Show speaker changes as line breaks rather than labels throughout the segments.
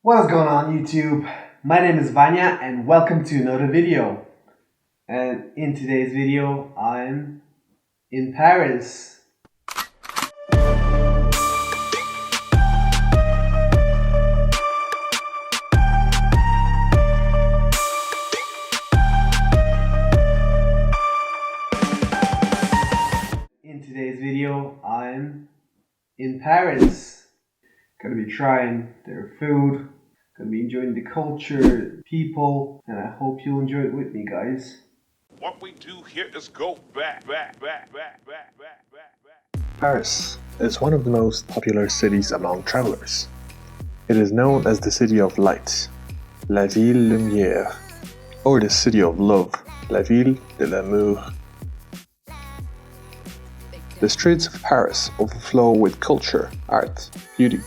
What is going on YouTube? My name is Vanya and welcome to another video. And in today's video, I'm in Paris. In today's video, I'm in Paris. Gonna be trying their food. Gonna be enjoying the culture, people, and I hope you'll enjoy it with me, guys.
What we do here is go back.
Paris is one of the most popular cities among travelers. It is known as the City of Light, La Ville Lumière, or the City of Love, La Ville de l'Amour. The streets of Paris overflow with culture, art, beauty,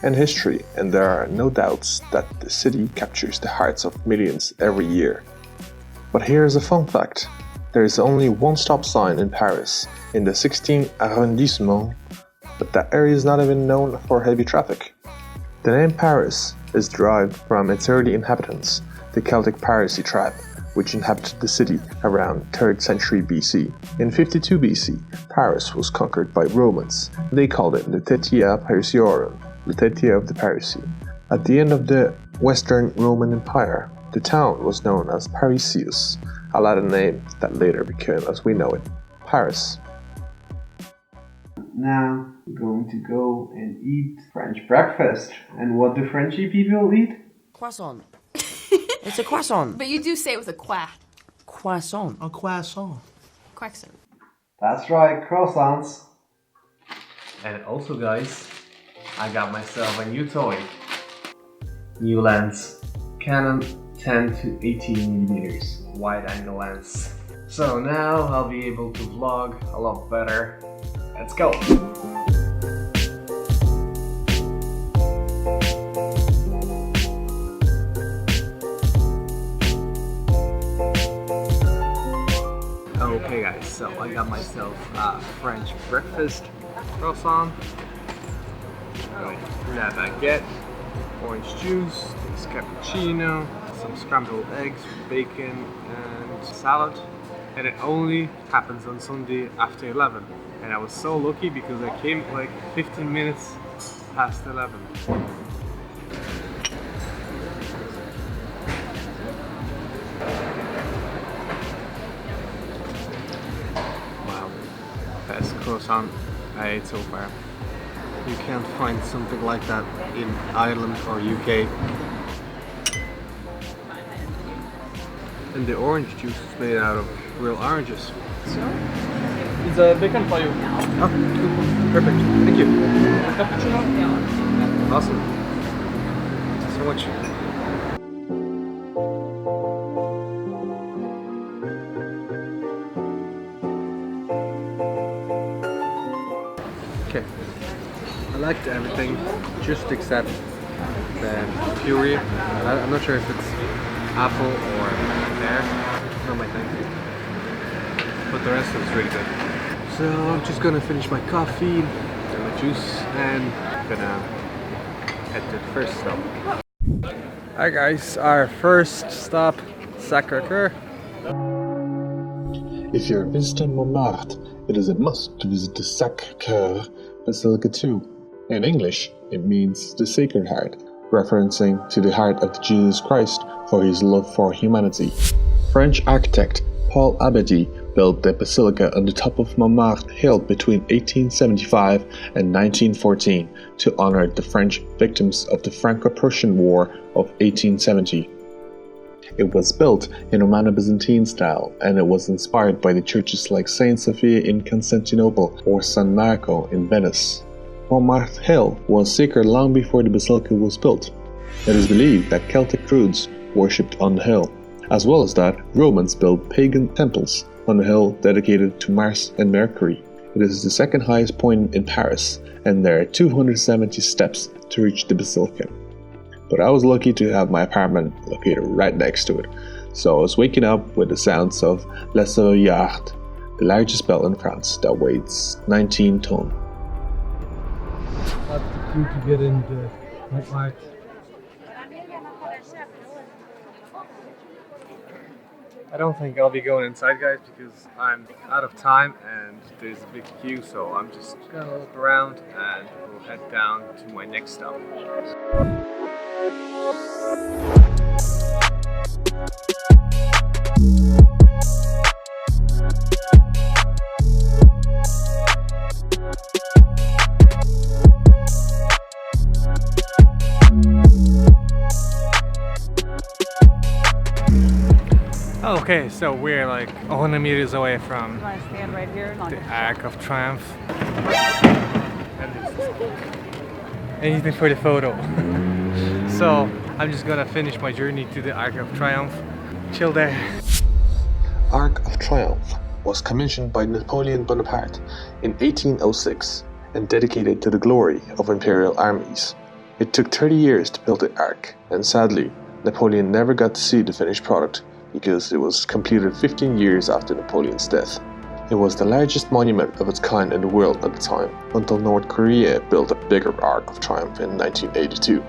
and history, and there are no doubts that the city captures the hearts of millions every year. But here's a fun fact. There is only one stop sign in Paris, in the 16th arrondissement, but that area is not even known for heavy traffic. The name Paris is derived from its early inhabitants, the Celtic PARISII tribe, which inhabited the city around 3rd century BC. In 52 BC, Paris was conquered by Romans. They called it Lutetia Parisiorum, Lutetia of the PARISII. At the end of the Western Roman Empire, the town was known as Parisius, a Latin name that later became, as we know it, Paris.
Now we're going to go and eat French breakfast. And what do Frenchy people eat?
Croissant. It's a croissant.
But you do say it with a qua.
Croissant.
A croissant.
Croissant.
That's right, croissants.
And also guys, I got myself a new toy. New lens. Canon 10 to 18 millimeters wide angle lens. So now I'll be able to vlog a lot better. Let's go! Okay guys, so I got myself a French breakfast croissant. La baguette, orange juice, this cappuccino, some scrambled eggs, bacon and salad. And it only happens on Sunday after 11. And I was so lucky because I came like 15 minutes past 11. Wow, best croissant I ate so far. You can't find something like that in Ireland or UK. And the orange juice is made out of real oranges.
It's a bacon for you.
Oh, perfect. Thank you.
Cappuccino?
Awesome. Thank you so much. Okay. I liked everything, just except the puree. I'm not sure if it's apple or pear. Not my thing. But the rest was really good. So I'm just gonna finish my coffee, and my juice, and gonna head to the first stop. Hi guys, our first stop, Sacré-Cœur.
If you're visiting Montmartre, it is a must to visit the Sacré-Cœur Basilica too. In English, it means the Sacred Heart, referencing to the heart of Jesus Christ for his love for humanity. French architect Paul Abadie built the basilica on the top of Montmartre Hill between 1875 and 1914 to honor the French victims of the Franco-Prussian War of 1870. It was built in Romano-Byzantine style, and it was inspired by the churches like Saint Sophia in Constantinople or San Marco in Venice. Montmartre Hill was sacred long before the basilica was built. It is believed that Celtic druids worshipped on the hill. As well as that, Romans built pagan temples on the hill dedicated to Mars and Mercury. It is the second highest point in Paris, and there are 270 steps to reach the basilica. But I was lucky to have my apartment located right next to it, so I was waking up with the sounds of La Savoyarde, the largest bell in France that weighs 19 tons.
What to do to get in the Montmartre?
I don't think I'll be going inside, guys, because I'm out of time and there's a big queue, so I'm just gonna look around and we'll head down to my next stop. Okay, so we're like 100 meters away from
Stand right here.
the Arc of Triumph. Anything for the photo. So I'm just gonna finish my journey to the Arc of Triumph. Chill there.
Arc of Triumph was commissioned by Napoleon Bonaparte in 1806 and dedicated to the glory of imperial armies. It took 30 years to build the Arc, and sadly, Napoleon never got to see the finished product because it was completed 15 years after Napoleon's death. It was the largest monument of its kind in the world at the time, until North Korea built a bigger Arc of Triumph in 1982.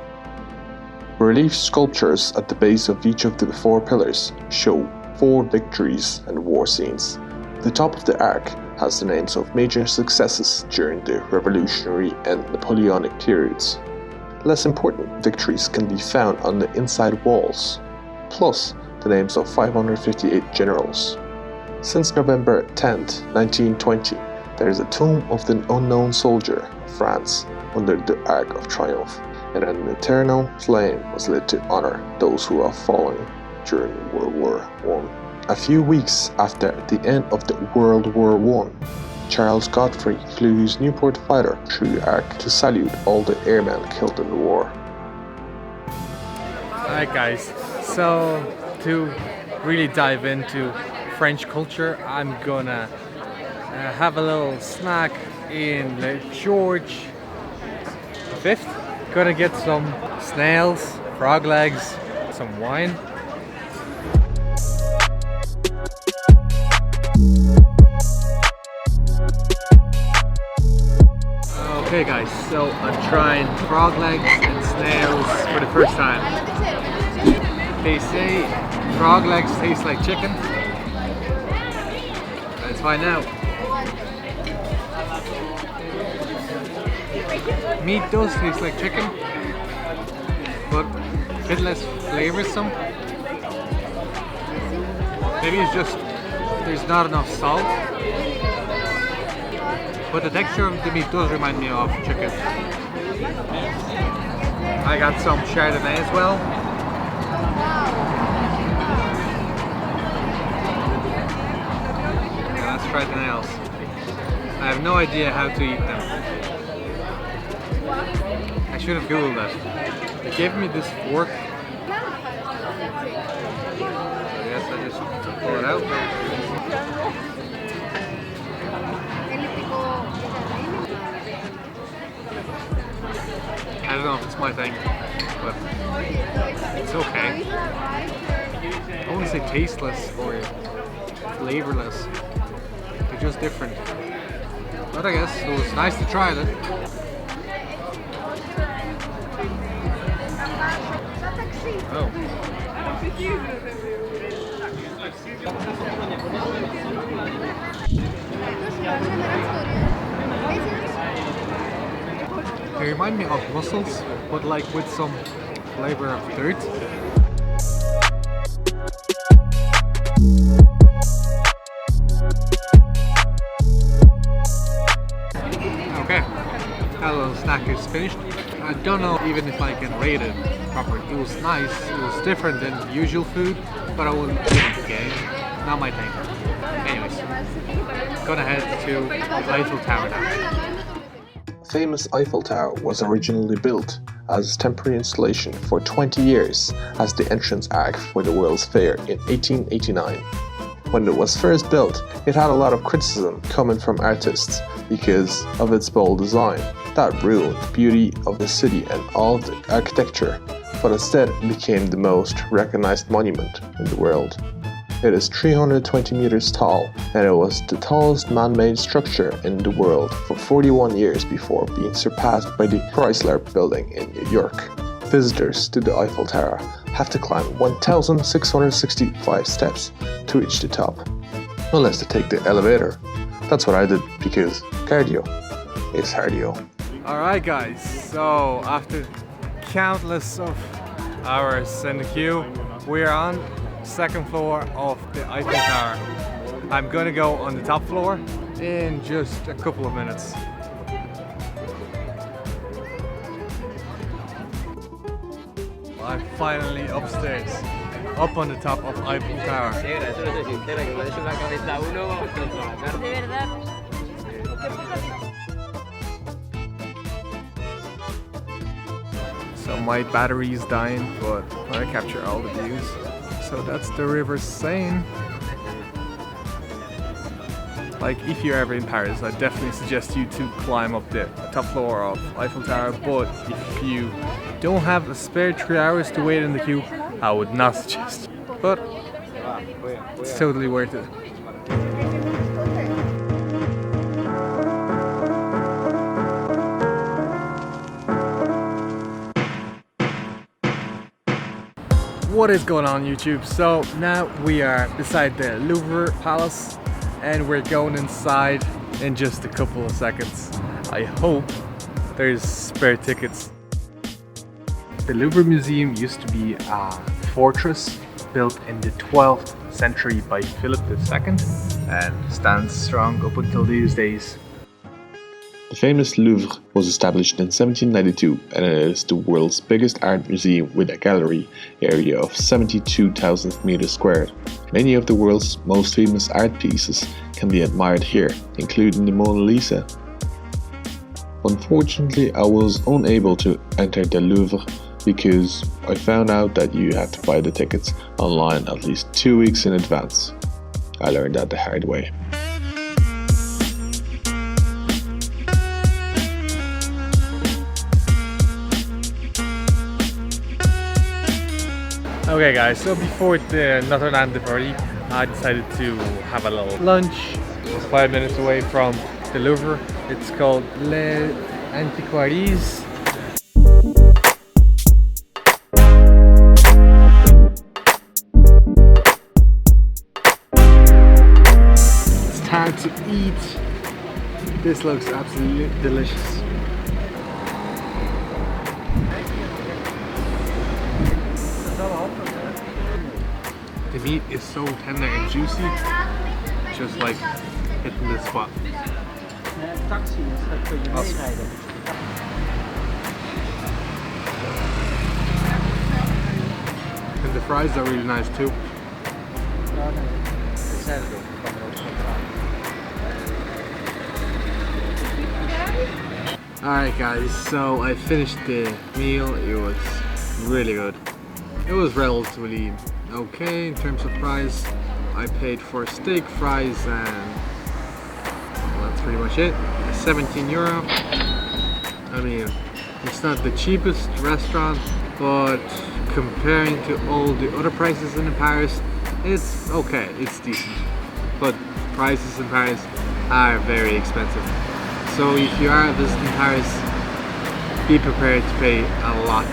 Relief sculptures at the base of each of the 4 pillars show 4 victories and war scenes. The top of the Arc has the names of major successes during the Revolutionary and Napoleonic periods. Less important victories can be found on the inside walls, plus the names of 558 generals. Since November 10, 1920, there is a tomb of the unknown soldier of France under the Arc of Triumph, and an eternal flame was lit to honor those who have fallen during World War I. A few weeks after the end of the World War I, Charles Godfrey flew his Newport fighter through the Arc to salute all the airmen killed in the war.
Alright guys, so to really dive into French culture, I'm gonna have a little snack in the George V. Gonna get some snails, frog legs, some wine. Okay guys, so I'm trying frog legs and snails for the first time. They say frog legs taste like chicken. Let's find out. Meat does taste like chicken, but a bit less flavorsome. Maybe it's just there's not enough salt. But the texture of the meat does remind me of chicken. I got some Chardonnay as well. Okay, let's try the nails. I have no idea how to eat them. I should have googled that. They gave me this fork. So I guess I just pull it out. I don't know if it's my thing, but it's okay. I wouldn't say tasteless or flavorless. They're just different. But I guess it was nice to try it. Oh. They remind me of mussels, but like with some flavor of dirt. Okay, that little snack is finished. I don't know even if I can rate it properly. It was nice, it was different than usual food, but I wouldn't give it a game. Not my thing. Anyways, gonna head to the Eiffel Tower now.
Famous Eiffel Tower was originally built as temporary installation for 20 years as the entrance arch for the World's Fair in 1889. When it was first built, it had a lot of criticism coming from artists because of its bold design that ruined the beauty of the city and all the architecture, but instead it became the most recognized monument in the world. It is 320 meters tall, and it was the tallest man-made structure in the world for 41 years before being surpassed by the CHRYSLER building in New York. Visitors to the Eiffel Tower have to climb 1,665 steps to reach the top, unless they take the elevator. That's what I did because cardio is cardio.
Alright guys, so after countless of hours in the queue, we're on the second floor of the Eiffel Tower. I'm gonna go on the top floor in just a couple of minutes. I'm finally upstairs, up on the top of Eiffel Tower. So my battery is dying, but I capture all the views. So that's the River Seine. Like, if you're ever in Paris, I definitely suggest you to climb up the top floor of Eiffel Tower, but if you don't have a spare 3 hours to wait in the queue, I would not suggest. But it's totally worth it. What is going on YouTube? So now we are beside the Louvre Palace and we're going inside in just a couple of seconds. I hope there's spare tickets. The Louvre Museum used to be a fortress built in the 12th century by Philip II and stands strong up until these days.
The famous Louvre was established in 1792 and it is the world's biggest art museum with a gallery area of 72,000 meters squared. Many of the world's most famous art pieces can be admired here, including the Mona Lisa. Unfortunately, I was unable to enter the Louvre because I found out that you had to buy the tickets online at least 2 weeks in advance. I learned that the hard way.
Okay guys, so before the Notre Dame de Paris, I decided to have a little lunch. It's 5 minutes away from the Louvre. It's called Les Antiquaires. It's time to eat. This looks absolutely delicious. The meat is so tender and juicy, just like hitting the spot. Awesome. And the fries are really nice too. Alright guys, so I finished the meal. It was really good. It was relatively okay in terms of price. I paid for steak, fries, and well, that's pretty much it. 17 euro. I mean, it's not the cheapest restaurant, but comparing to all the other prices in Paris, it's okay, it's decent. But prices in Paris are very expensive. So if you are visiting Paris, be prepared to pay a lot.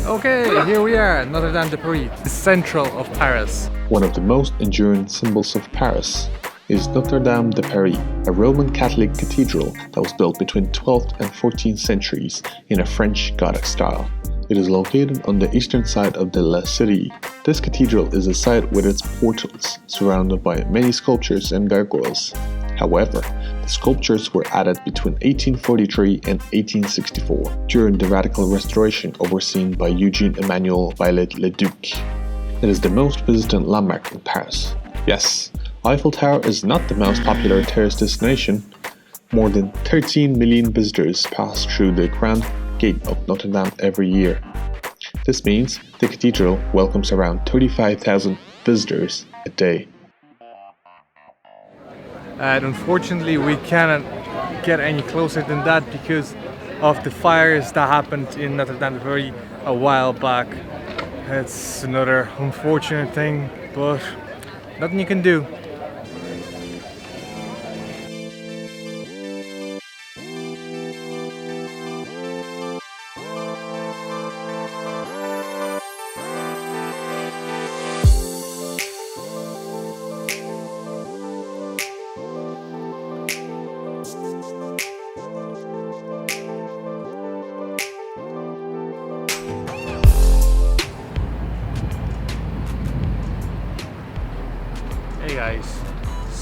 Okay, here we are, Notre Dame de Paris, the central of Paris.
One of the most enduring symbols of Paris is Notre Dame de Paris, a Roman Catholic cathedral that was built between 12th and 14th centuries in a French Gothic style. It is located on the eastern side of the La City. This cathedral is a site with its portals, surrounded by many sculptures and gargoyles. However, the sculptures were added between 1843 and 1864 during the Radical Restoration overseen by Eugène-Emmanuel Viollet-le-Duc. It is the most visited landmark in Paris. Yes, Eiffel Tower is not the most popular tourist destination. More than 13 million visitors pass through the Grand Gate of Notre Dame every year. This means the cathedral welcomes around 35,000 visitors a day.
And unfortunately we cannot get any closer than that because of the fires that happened in Notre Dame de Paris a while back. It's another unfortunate thing, but nothing you can do.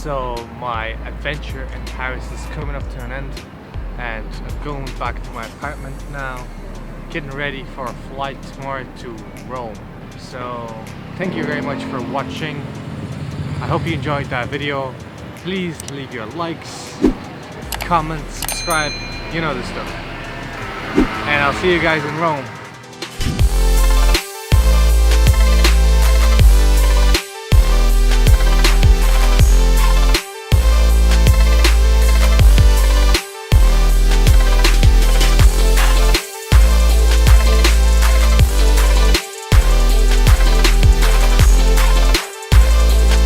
So my adventure in Paris is coming up to an end, and I'm going back to my apartment now, getting ready for a flight tomorrow to Rome. So thank you very much for watching. I hope you enjoyed that video. Please leave your likes, comments, subscribe, you know the stuff. And I'll see you guys in Rome.